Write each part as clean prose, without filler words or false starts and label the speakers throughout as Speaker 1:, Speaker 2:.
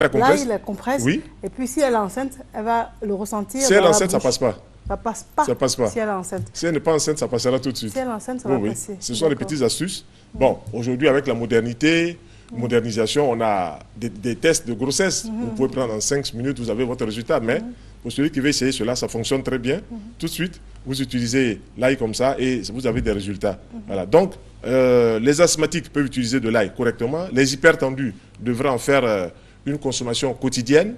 Speaker 1: Là, il la compresse.
Speaker 2: Oui.
Speaker 1: Et puis, si elle est enceinte, elle va le ressentir.
Speaker 2: Si elle est enceinte, ça ne passe pas.
Speaker 1: Ça passe pas.
Speaker 2: Ça passe pas.
Speaker 1: Si elle est enceinte.
Speaker 2: Si elle n'est pas enceinte, ça passera tout de suite.
Speaker 1: Si elle est enceinte, ça va passer.
Speaker 2: Ce sont les petites astuces. Bon, aujourd'hui, avec la modernisation, on a des tests de grossesse. Vous pouvez prendre en 5 minutes, vous avez votre résultat. Mais pour celui qui veut essayer cela, ça fonctionne très bien. Tout de suite, vous utilisez l'ail comme ça et vous avez des résultats. Voilà. Donc, les asthmatiques peuvent utiliser de l'ail correctement. Les hypertendus devraient en faire une consommation quotidienne.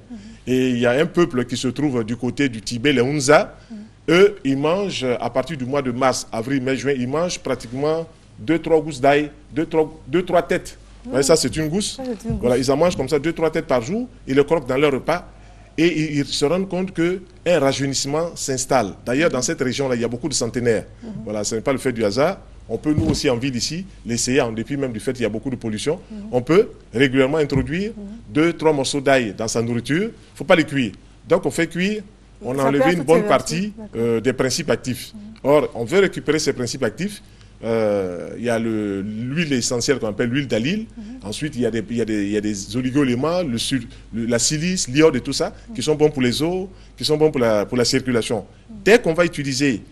Speaker 2: Et il y a un peuple qui se trouve du côté du Tibet, les Hunza. Eux, ils mangent, à partir du mois de mars, avril, mai, juin, ils mangent pratiquement 2-3 gousses d'ail, 2-3 têtes. Vous voyez, ça, c'est une gousse. Voilà, ils en mangent comme ça 2-3 têtes par jour. Ils le croquent dans leur repas. Et ils se rendent compte qu'un rajeunissement s'installe. D'ailleurs, dans cette région-là, il y a beaucoup de centenaires. Voilà, ce n'est pas le fait du hasard. On peut, nous aussi, en ville ici, l'essayer, en dépit même du fait qu'il y a beaucoup de pollution. On peut régulièrement introduire 2-3 morceaux d'ail dans sa nourriture. Il ne faut pas les cuire. Donc, on fait cuire, on a enlevé une bonne partie des principes actifs. Or, on veut récupérer ces principes actifs. Il y a l'huile essentielle qu'on appelle l'huile d'alyle. Ensuite, il y a des oligo-éléments, la silice, l'iode et tout ça, qui sont bons pour les os, qui sont bons pour la circulation. Dès qu'on va utiliser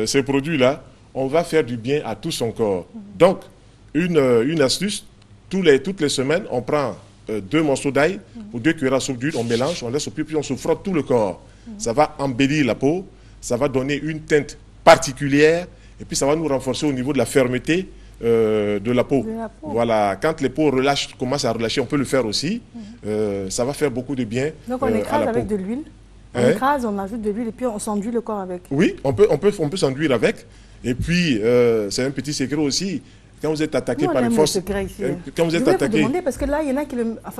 Speaker 2: ces produits-là, on va faire du bien à tout son corps. Donc, une astuce, toutes les semaines, on prend 2 morceaux d'ail ou 2 cuillères à soupe d'huile, on mélange, on laisse au pied, puis on se frotte tout le corps. Ça va embellir la peau, ça va donner une teinte particulière, et puis ça va nous renforcer au niveau de la fermeté de la peau. Voilà, quand les peaux commencent à relâcher, on peut le faire aussi. Ça va faire beaucoup de bien.
Speaker 1: Donc on écrase avec de l'huile. On écrase, on ajoute de l'huile et puis on s'enduit le corps avec.
Speaker 2: Oui, on peut s'enduire avec. Et puis, c'est un petit secret aussi. Quand vous êtes attaqué par les forces...
Speaker 1: Quand vous êtes attaqué... Je vais vous demander, parce que là, il y en a qui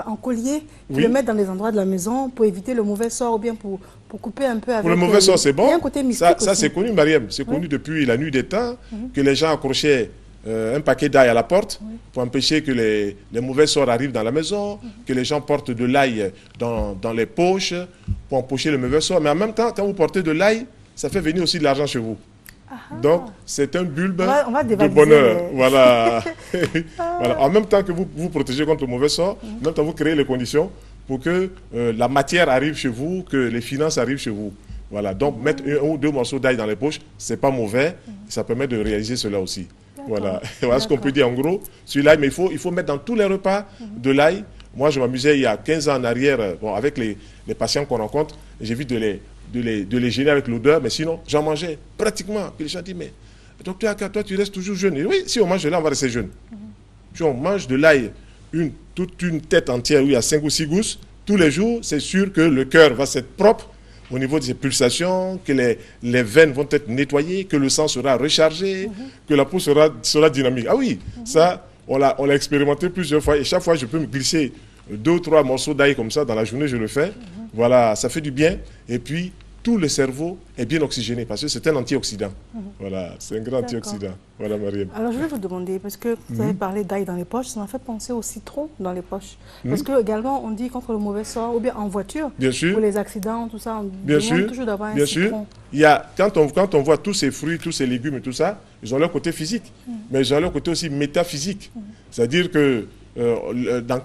Speaker 1: en collier, qui le mettent dans les endroits de la maison pour éviter le mauvais sort ou bien pour couper un peu avec...
Speaker 2: Pour le mauvais sort, c'est bon.
Speaker 1: Il y a un côté mystique
Speaker 2: ça c'est connu, Mariam. C'est connu depuis la nuit des temps que les gens accrochaient un paquet d'ail à la porte pour empêcher que les mauvais sorts arrivent dans la maison, que les gens portent de l'ail dans les poches pour empocher le mauvais sort. Mais en même temps, quand vous portez de l'ail, ça fait venir aussi de l'argent chez vous. Donc, c'est un bulbe de bonheur. Voilà. Voilà. En même temps que vous vous protégez contre le mauvais sort, en même temps, vous créez les conditions pour que la matière arrive chez vous, que les finances arrivent chez vous. Voilà. Donc, mettre 1 ou 2 morceaux d'ail dans les poches, ce n'est pas mauvais. Ça permet de réaliser cela aussi. Voilà. Voilà ce qu'on peut dire en gros sur l'ail. Mais il faut mettre dans tous les repas de l'ail. Moi, je m'amusais il y a 15 ans en arrière, avec les patients qu'on rencontre, j'évite de les gêner avec l'odeur, mais sinon, j'en mangeais pratiquement. Puis les gens disent, mais docteur, toi, tu restes toujours jeune. Et oui, si on mange de l'ail, on va rester jeune. Si on mange de l'ail, toute une tête entière, où il y a 5 ou 6 gousses, tous les jours, c'est sûr que le cœur va être propre au niveau de ses pulsations, que les veines vont être nettoyées, que le sang sera rechargé, que la peau sera dynamique. Ah oui, ça, on l'a expérimenté plusieurs fois. Et chaque fois, je peux me glisser 2 ou 3 morceaux d'ail comme ça dans la journée, je le fais. Voilà, ça fait du bien. Et puis, tout le cerveau est bien oxygéné parce que c'est un antioxydant. Voilà, c'est un grand antioxydant. Voilà, Mariam.
Speaker 1: Alors, je vais vous demander, parce que vous avez parlé d'ail dans les poches, ça m'a fait penser au citron dans les poches. Parce que également, on dit contre le mauvais sort, ou bien en voiture, pour les accidents, tout ça, on demande toujours d'avoir un citron.
Speaker 2: Il y a, quand on voit tous ces fruits, tous ces légumes et tout ça, ils ont leur côté physique, mais ils ont leur côté aussi métaphysique. C'est-à-dire que dans